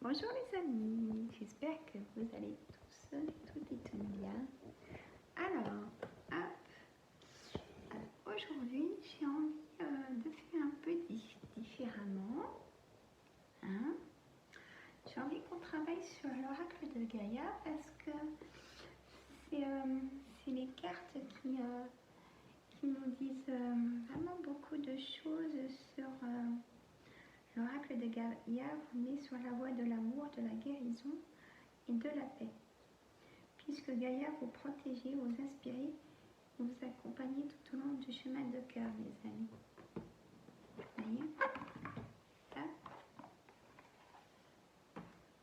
Bonjour les amis, j'espère que vous allez tous toutes et tous bien. Alors, aujourd'hui j'ai envie de faire un peu différemment. Hein. J'ai envie qu'on travaille sur l'oracle de Gaïa parce que c'est les cartes qui nous disent vraiment beaucoup de choses sur l'oracle de Gaïa vous met sur la voie de l'amour, de la guérison et de la paix. Puisque Gaïa vous protégez, vous inspirez, vous accompagnez tout au long du chemin de cœur, mes amis. Voyez là.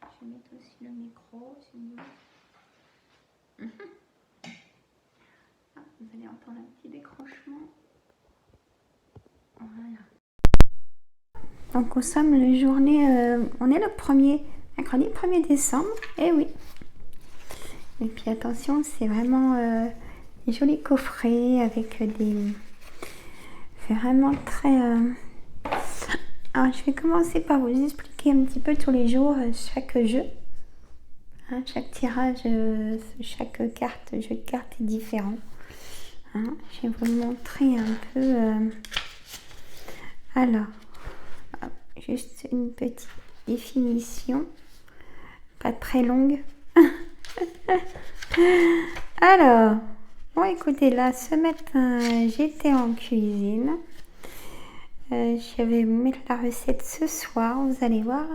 Je vais mettre aussi le micro, si vous voulez. Ah, vous allez entendre un petit décrochement. Voilà. Donc, nous sommes le journée, on est le mercredi 1er décembre, et oui. Et puis attention, c'est vraiment des jolis coffrets avec des... C'est vraiment très... Alors, je vais commencer par vous expliquer un petit peu tous les jours chaque jeu. Hein, chaque tirage, chaque carte, jeu de cartes est différent. Hein, je vais vous montrer un peu... Alors, juste une petite définition, pas très longue. Alors, bon écoutez, là ce matin j'étais en cuisine. Je vais vous mettre la recette ce soir, vous allez voir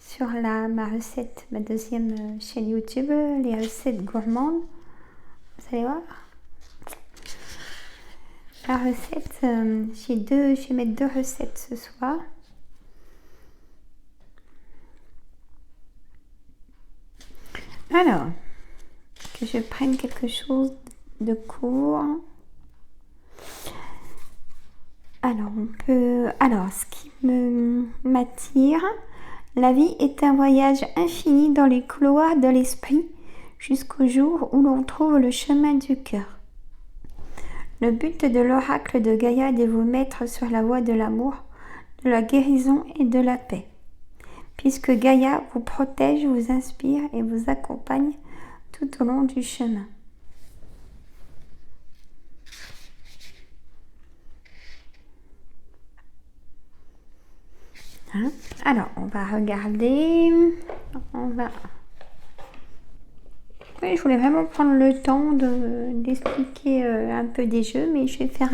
sur ma recette, ma deuxième chaîne YouTube, les recettes gourmandes. Vous allez voir la recette, je vais mettre 2 recettes ce soir. Alors, que je prenne quelque chose de court. Alors, ce qui m'attire, la vie est un voyage infini dans les couloirs de l'esprit jusqu'au jour où l'on trouve le chemin du cœur. Le but de l'oracle de Gaïa est de vous mettre sur la voie de l'amour, de la guérison et de la paix. Puisque Gaïa vous protège, vous inspire et vous accompagne tout au long du chemin. Hein? Alors, on va regarder. Oui, je voulais vraiment prendre le temps d'expliquer un peu des jeux, mais je vais faire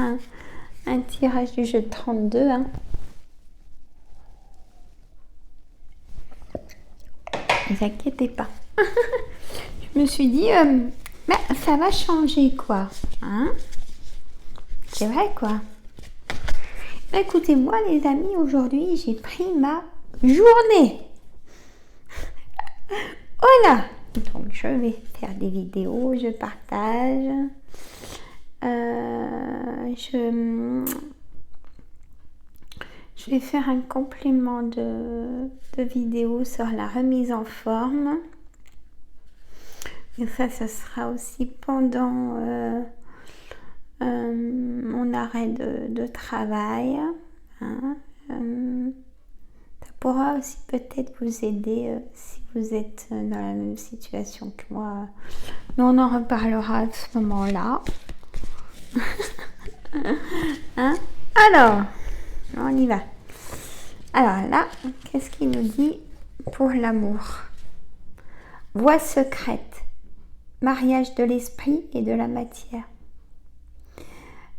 un tirage du jeu de 32. Hein. Ne vous inquiétez pas. Je me suis dit, ça va changer quoi. Hein? C'est vrai quoi. Écoutez, moi les amis, aujourd'hui j'ai pris ma journée. Voilà. Donc je vais faire des vidéos, je partage. Je vais faire un complément de vidéo sur la remise en forme. Et ça sera aussi pendant mon arrêt de travail. Hein. Ça pourra aussi peut-être vous aider si vous êtes dans la même situation que moi. Mais on en reparlera à ce moment-là. Hein? Alors, on y va. Alors là, qu'est-ce qu'il nous dit pour l'amour? Voie secrète, mariage de l'esprit et de la matière.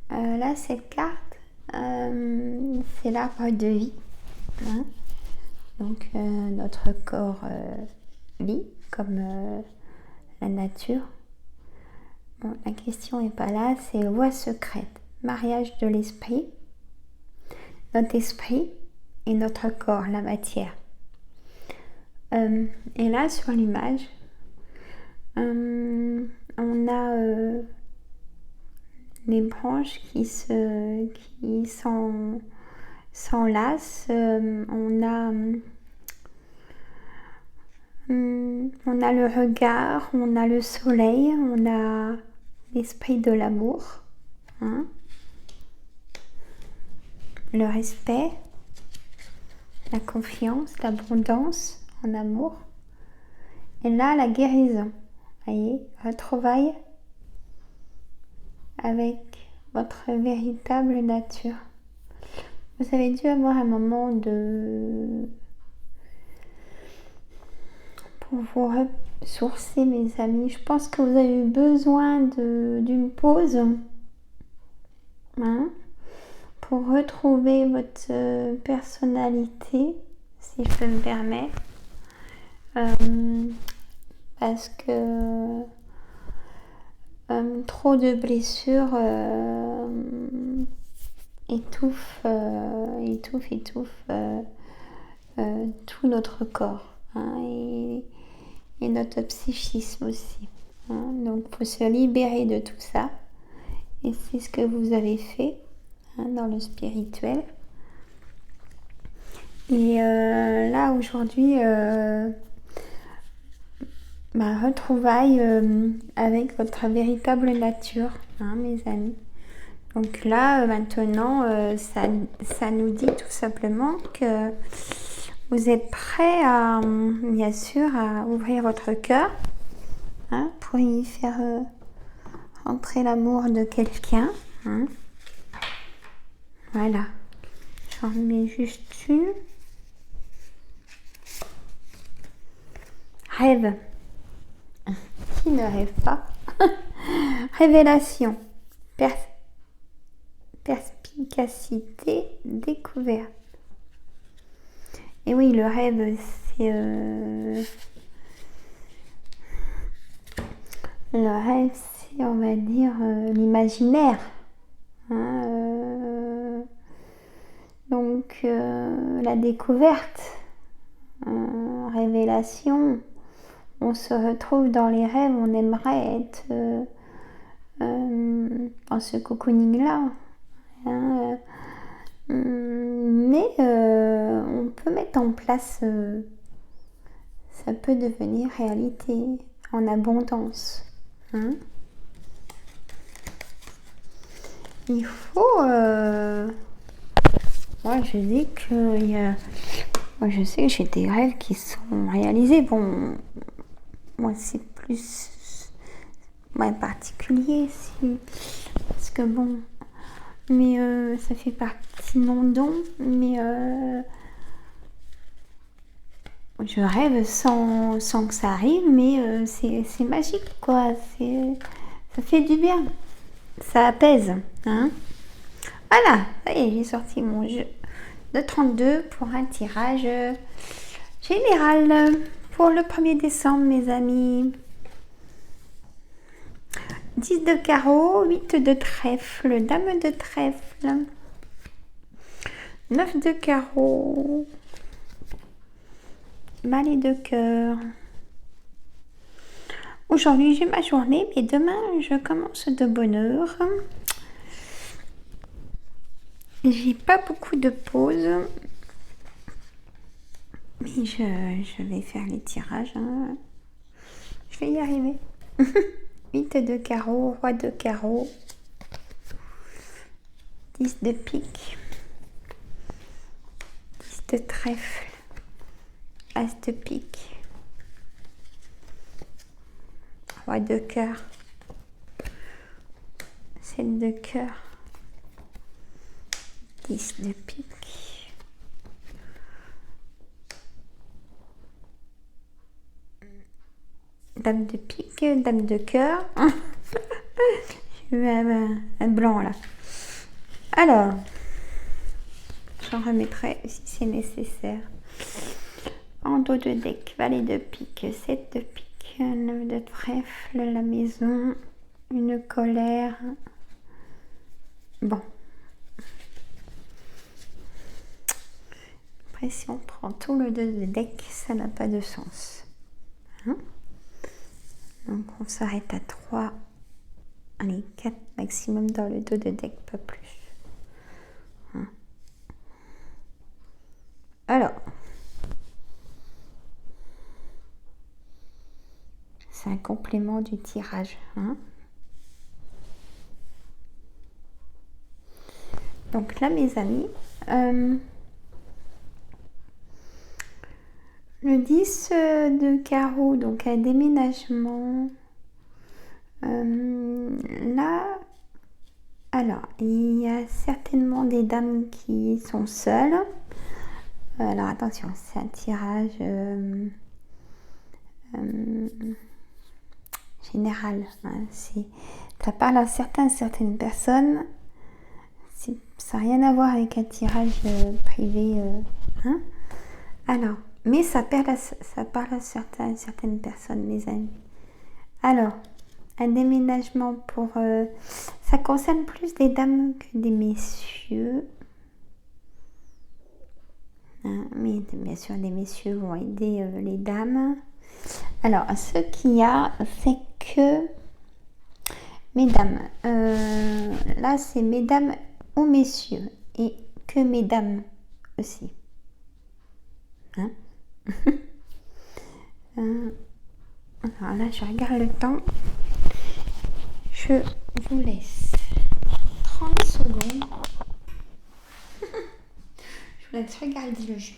Là, cette carte, c'est l'arbre de vie. Hein? Donc, notre corps vit comme la nature. Bon, la question n'est pas là, c'est voie secrète, mariage de l'esprit, notre esprit et notre corps, la matière. Et là, sur l'image, on a les branches qui s'enlacent. On a le regard, on a le soleil, on a l'esprit de l'amour, hein, le respect, la confiance, l'abondance en amour. Et là, la guérison. Voyez, retrouvailles avec votre véritable nature. Vous avez dû avoir un moment pour vous ressourcer, mes amis. Je pense que vous avez eu besoin d'une pause, hein, pour retrouver votre personnalité, si je peux me permettre. Parce que trop de blessures étouffent tout notre corps, hein, et notre psychisme aussi, hein. Donc il faut se libérer de tout ça, et c'est ce que vous avez fait, hein, dans le spirituel. Et là aujourd'hui, retrouvailles avec votre véritable nature, hein, mes amis. Donc là, maintenant, ça nous dit tout simplement que vous êtes prêts à, bien sûr, à ouvrir votre cœur, hein, pour y faire entrer l'amour de quelqu'un, hein. Voilà. J'en mets juste une. Rêve. Qui ne rêve pas? Révélation. Perspicacité, découverte. Et oui, le rêve, c'est on va dire, l'imaginaire, hein, donc la découverte, révélation. On se retrouve dans les rêves, on aimerait être dans ce cocooning-là, hein, mais on peut mettre en place, ça peut devenir réalité en abondance, hein. Il faut, moi je dis que moi je sais que j'ai des rêves qui sont réalisés. Bon, moi c'est plus particulier, parce que bon, mais ça fait partie de mon don, mais je rêve sans que ça arrive, mais c'est magique, quoi. Ça fait du bien, ça apaise, hein. Voilà, ça y est, j'ai sorti mon jeu de 32 pour un tirage général pour le 1er décembre, mes amis. 10 de carreau, 8 de trèfle, dame de trèfle, 9 de carreau, valet de cœur. Aujourd'hui, j'ai ma journée, mais demain, je commence de bonne heure. J'ai pas beaucoup de pauses, mais je vais faire les tirages, hein. Je vais y arriver. 8 de carreau, roi de carreau, 10 de pique, 10 de trèfle, as de pique, roi de cœur, 7 de cœur, 10 de pique, dame de pique, dame de cœur. J'ai eu un blanc là. Alors, j'en remettrai si c'est nécessaire. En dos de deck, valet de pique, 7 de pique, 9 de trèfle, la maison, une colère. Bon. Après, si on prend tout le dos de deck, ça n'a pas de sens, hein. Donc, on s'arrête à 3, allez, 4 maximum dans le dos de deck, pas plus, hein. Alors, c'est un complément du tirage, hein. Donc là, mes amis, Le 10 de carreau, donc un déménagement. Là, alors, il y a certainement des dames qui sont seules. Alors attention, c'est un tirage général. Hein, ça parle à certaines personnes. Ça n'a rien à voir avec un tirage privé. Hein. Alors, mais ça parle à certaines personnes, mes amis. Alors, un déménagement pour... ça concerne plus des dames que des messieurs. Hein, mais bien sûr, les messieurs vont aider les dames. Alors, ce qu'il y a, c'est que... Mesdames, là, c'est mesdames ou messieurs. Et que mesdames aussi. Hein. Alors là, je regarde le temps. Je vous laisse 30 secondes. Je vous laisse regarder le jeu.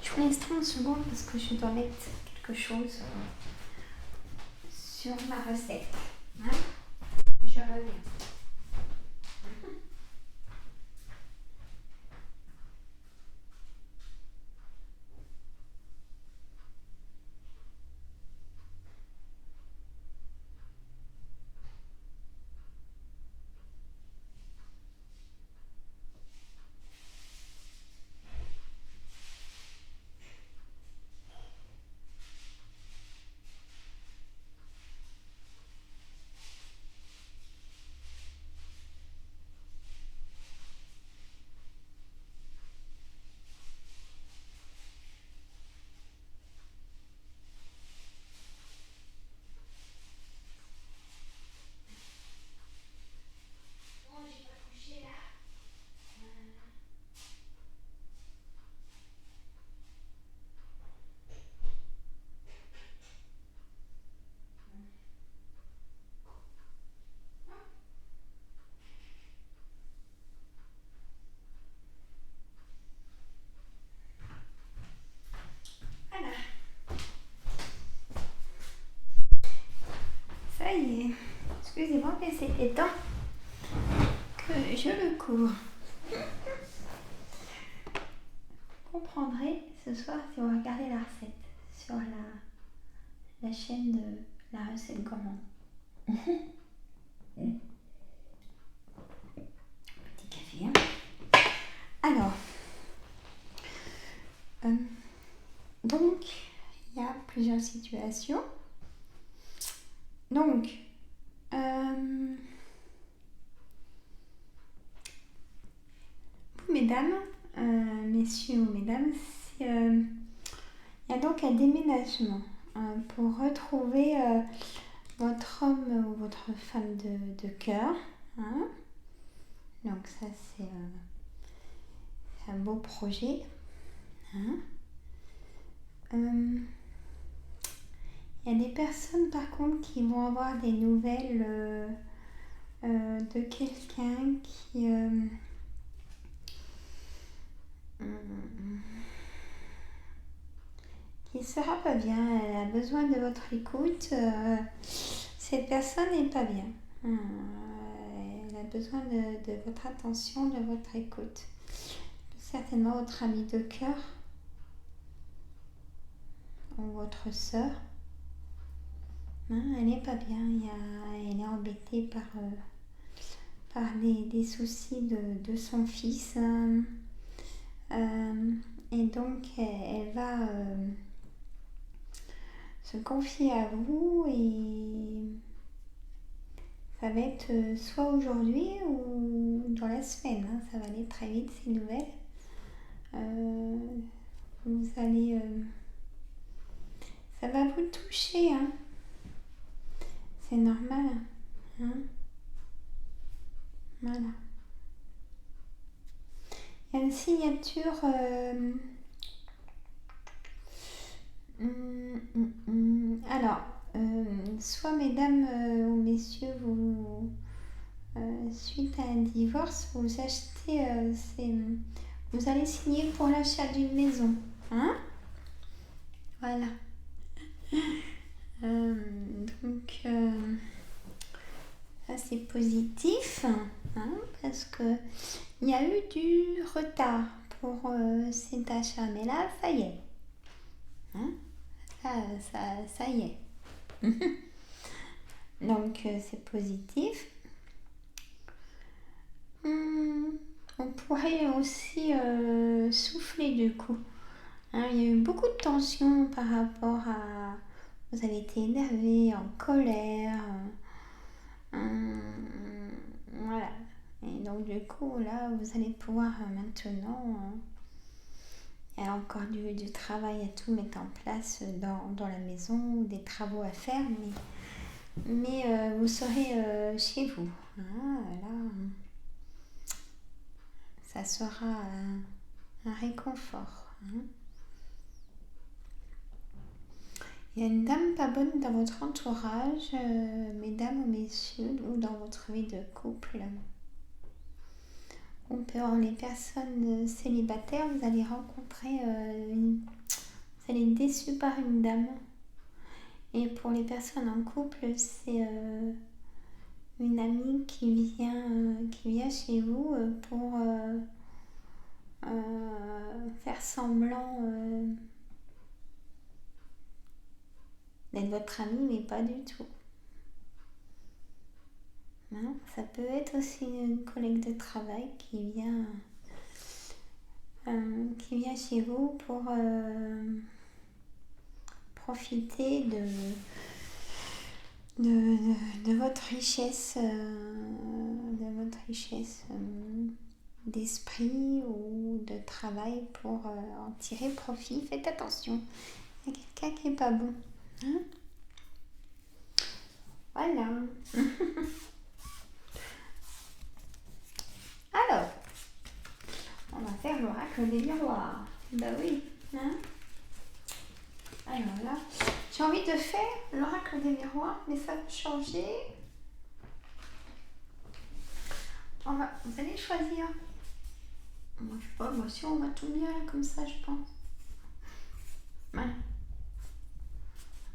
Je vous laisse 30 secondes parce que je dois mettre quelque chose sur ma recette. Hein. Je reviens. Voilà. Ça y est. Excusez-moi, mais c'était temps que je le cours. Vous comprendrez ce soir si vous regardez la recette sur la chaîne de la recette gourmande. Petit café. Hein. Alors, donc, il y a plusieurs situations. Donc, vous, mesdames, messieurs ou mesdames, il y a donc un déménagement pour retrouver votre homme ou votre femme de cœur. Hein. Donc ça, c'est un beau projet. Hein. Il y a des personnes par contre qui vont avoir des nouvelles de quelqu'un qui sera pas bien, elle a besoin de votre écoute. Cette personne n'est pas bien. Elle a besoin de votre attention, de votre écoute. Certainement votre ami de cœur ou votre sœur. Elle n'est pas bien, elle est embêtée par des soucis de son fils. Et donc elle va se confier à vous et ça va être soit aujourd'hui ou dans la semaine. Hein, ça va aller très vite ces nouvelles. Vous allez... ça va vous toucher. Hein. C'est normal. Hein. Voilà. Il y a une signature... alors, soit mesdames ou messieurs, vous, suite à un divorce, vous achetez, vous allez signer pour l'achat d'une maison. Hein. Voilà. Ça c'est positif, hein, parce que il y a eu du retard pour ces achats, mais là ça y est, hein, ça y est. Donc c'est positif. On pourrait aussi souffler du coup. Hein, il y a eu beaucoup de tension par rapport à... Vous avez été énervé, en colère. Voilà. Et donc du coup, là, vous allez pouvoir maintenant... il y a encore du travail à tout mettre en place dans la maison, des travaux à faire, mais vous serez chez vous. Hein, là, ça sera un réconfort. Hein. Il y a une dame pas bonne dans votre entourage, mesdames ou messieurs, ou dans votre vie de couple. Ou pour les personnes célibataires, vous allez rencontrer vous allez être déçu par une dame. Et pour les personnes en couple, c'est une amie qui vient chez vous pour faire semblant d'être votre amie, mais pas du tout. Hein, ça peut être aussi une collègue de travail qui vient chez vous pour profiter de votre richesse, d'esprit ou de travail pour en tirer profit. Faites attention, il y a quelqu'un qui n'est pas bon. Hein, voilà. Alors, on va faire l'oracle des miroirs. Bah oui. Hein, alors là, j'ai envie de faire l'oracle des miroirs, mais ça va changer. Vous allez choisir. Moi, je sais pas, moi aussi, on va tout bien là, comme ça, je pense. Voilà.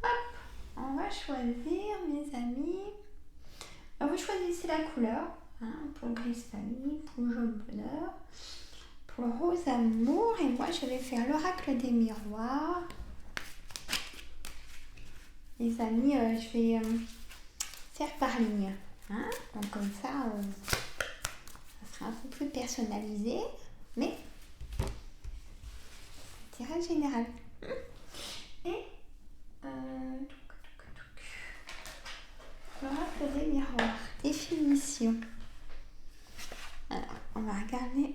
Hop, on va choisir, mes amis. Alors, vous choisissez la couleur. Hein, pour le gris famille, pour le jaune bonheur, pour le rose amour. Et moi, je vais faire l'oracle des miroirs. Les amis, je vais faire par ligne. Hein, donc, comme ça sera un peu plus personnalisé, mais tirage général. Et l'oracle des miroirs, définition. Alors, on va regarder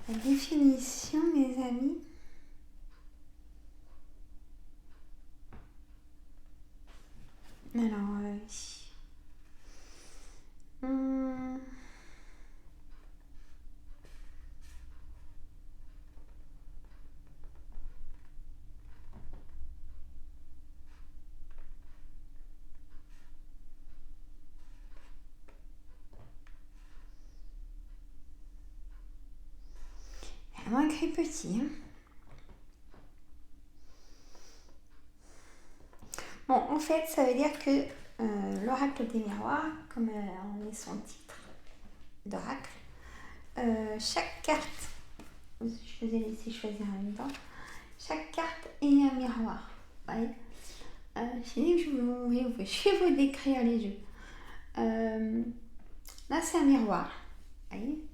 la définition, mes amis. Alors, ici. Vraiment écrit petit. Hein. Bon, en fait, ça veut dire que l'oracle des miroirs, comme en est son titre d'oracle, chaque carte, je vous ai laissé choisir en même temps, chaque carte est un miroir. Vous voyez, je vais vous décrire les jeux. Là, c'est un miroir. Vous voyez,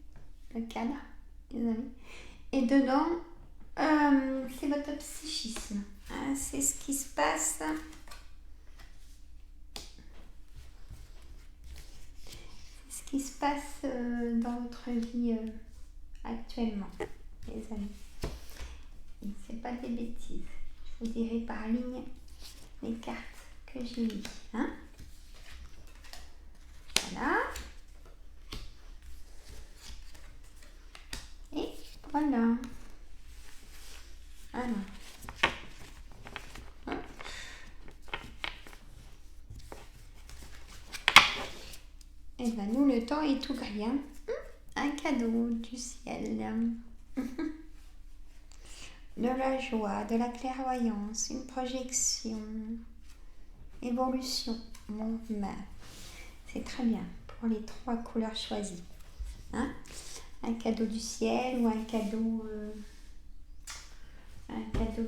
le cadre, les amis. Et dedans, c'est votre psychisme. Hein, c'est ce qui se passe. C'est ce qui se passe dans votre vie actuellement, les amis. Et c'est pas des bêtises. Je vous dirai par ligne les cartes que j'ai lues. Hein, voilà. Et voilà. Alors. Et ben nous, le temps est tout gris. Hein. Un cadeau du ciel. de la joie, de la clairvoyance, une projection, évolution. Bon, ben, c'est très bien pour les 3 couleurs choisies. Hein? Un cadeau du ciel ou un cadeau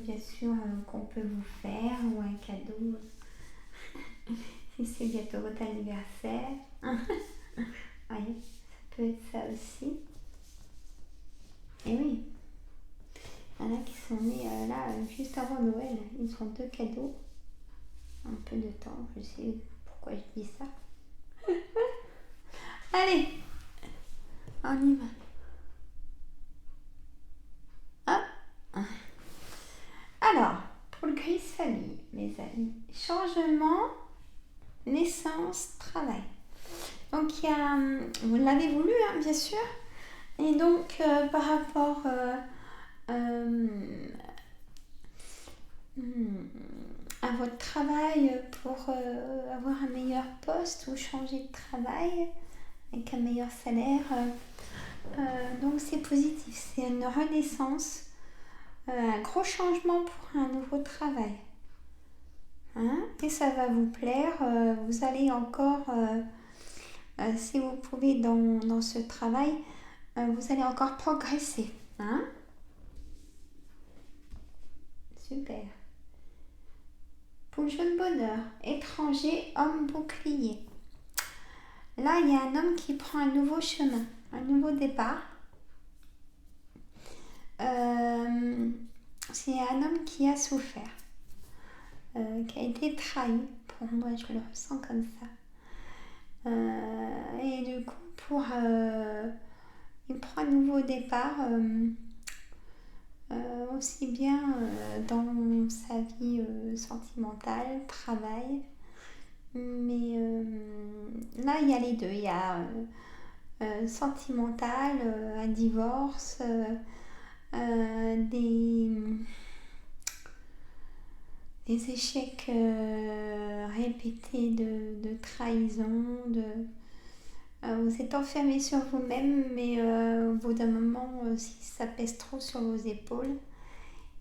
bien sûr qu'on peut vous faire, ou un cadeau si c'est bientôt votre anniversaire. Oui, ça peut être ça aussi. Et oui, il y en a qui sont nés là juste avant Noël. Ils ont 2 cadeaux. Un peu de temps, je sais pourquoi je dis ça. Allez, on y va. Hop. Alors, pour le gris famille, mes amis, changement, naissance, travail. Donc, il y a, vous l'avez voulu, hein, bien sûr. Et donc, par rapport à votre travail, pour avoir un meilleur poste ou changer de travail avec un meilleur salaire, donc c'est positif. C'est une renaissance, un gros changement pour un nouveau travail. Hein? Et ça va vous plaire. Vous allez encore, si vous pouvez dans ce travail, vous allez encore progresser. Hein? Super. Pour le jeu de bonheur, étranger, homme bouclier. Là, il y a un homme qui prend un nouveau chemin, un nouveau départ. C'est un homme qui a souffert, qui a été trahi. Pour moi, je le ressens comme ça. Et du coup, il prend un nouveau départ, aussi bien dans sa vie sentimentale, travail. Mais là, il y a les deux. Il y a sentimental, un divorce, des échecs répétés de trahison, vous êtes enfermé sur vous-même, mais au bout d'un moment, si ça pèse trop sur vos épaules,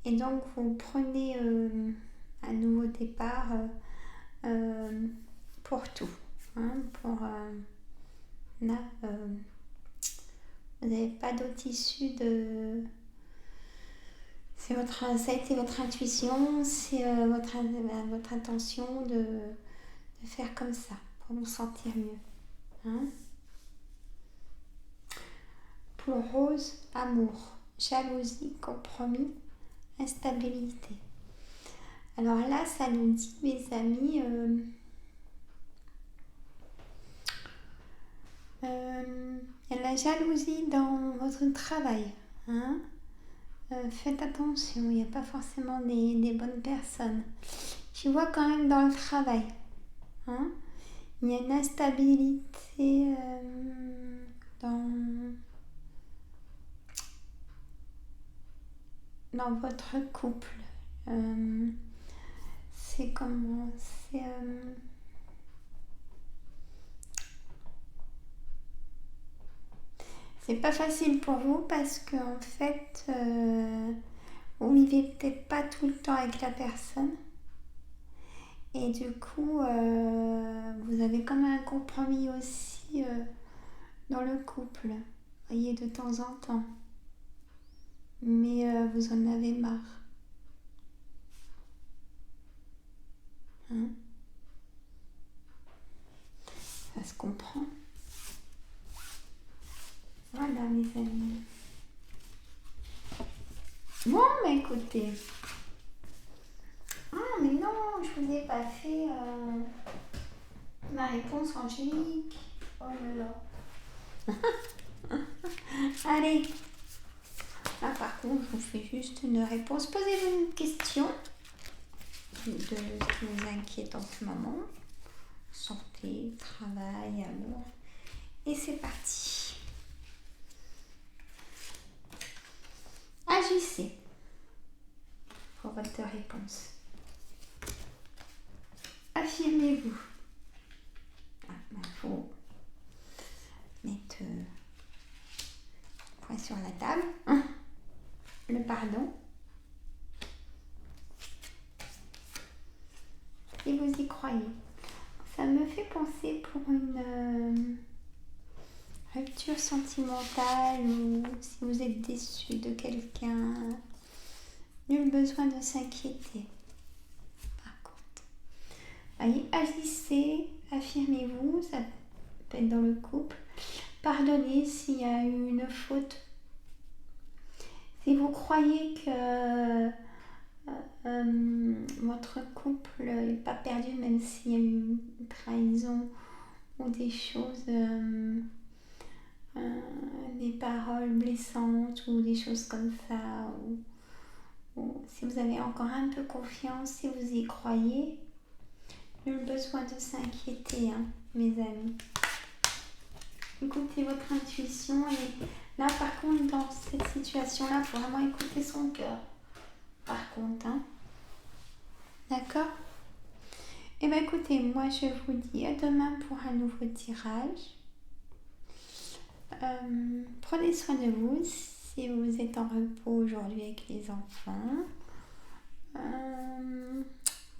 et donc vous prenez un nouveau départ pour tout. Hein, là, vous n'avez pas d'autre issue de... ça a été votre intuition, c'est votre intention de faire comme ça pour vous sentir mieux. Hein? Pour Rose, amour, jalousie, compromis, instabilité. Alors là, ça nous dit, mes amis, il y a la jalousie dans votre travail. Hein? Faites attention, il n'y a pas forcément des bonnes personnes. Je vois quand même dans le travail. Hein? Il y a une instabilité dans votre couple. C'est comment c'est pas facile pour vous parce que en fait vous vivez peut-être pas tout le temps avec la personne et du coup vous avez comme un compromis aussi dans le couple, vous voyez, de temps en temps, mais vous en avez marre. Hein? Ça se comprend. Voilà, mes amis. Bon, mais écoutez. Ah, mais non, je vous ai pas fait ma réponse angélique. Oh là là. Allez. Là, par contre, je vous fais juste une réponse. Posez-vous une question de ce qui vous inquiète en ce moment. Santé, travail, amour. Et c'est parti. Agissez pour votre réponse. Affirmez-vous. Il faut mettre point sur la table. Le pardon. si vous y croyez. Ça me fait penser pour une rupture sentimentale ou si vous êtes déçu de quelqu'un, nul besoin de s'inquiéter. Par contre, allez, agissez, affirmez-vous, ça peut être dans le couple. Pardonnez s'il y a eu une faute. Si vous croyez que votre couple n'est pas perdu, même s'il y a eu une trahison ou des choses, des paroles blessantes ou des choses comme ça, ou si vous avez encore un peu confiance, si vous y croyez, nul besoin de s'inquiéter, hein, mes amis. Écoutez votre intuition et là, par contre, dans cette situation-là, il faut vraiment écouter son cœur. Par contre, hein. D'accord? Eh bien, écoutez, moi, je vous dis à demain pour un nouveau tirage. Prenez soin de vous si vous êtes en repos aujourd'hui avec les enfants.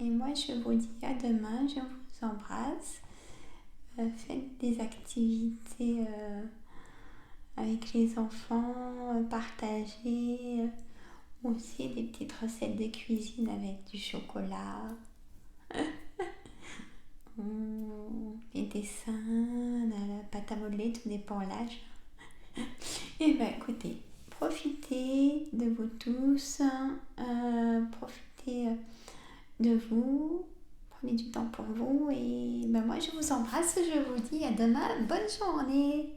Et moi, je vous dis à demain. Je vous embrasse. Faites des activités avec les enfants, partagez aussi des petites recettes de cuisine avec du chocolat, des dessins, la pâte à modeler, tout dépend de l'âge. Et bien écoutez, profitez de vous tous, profitez de vous, prenez du temps pour vous et ben moi je vous embrasse, je vous dis à demain, bonne journée.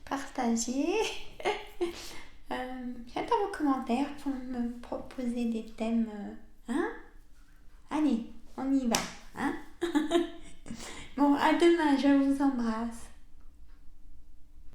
Partagez. J'attends vos commentaires pour me proposer des thèmes. Hein? Allez, on y va. Hein? Bon, à demain, je vous embrasse.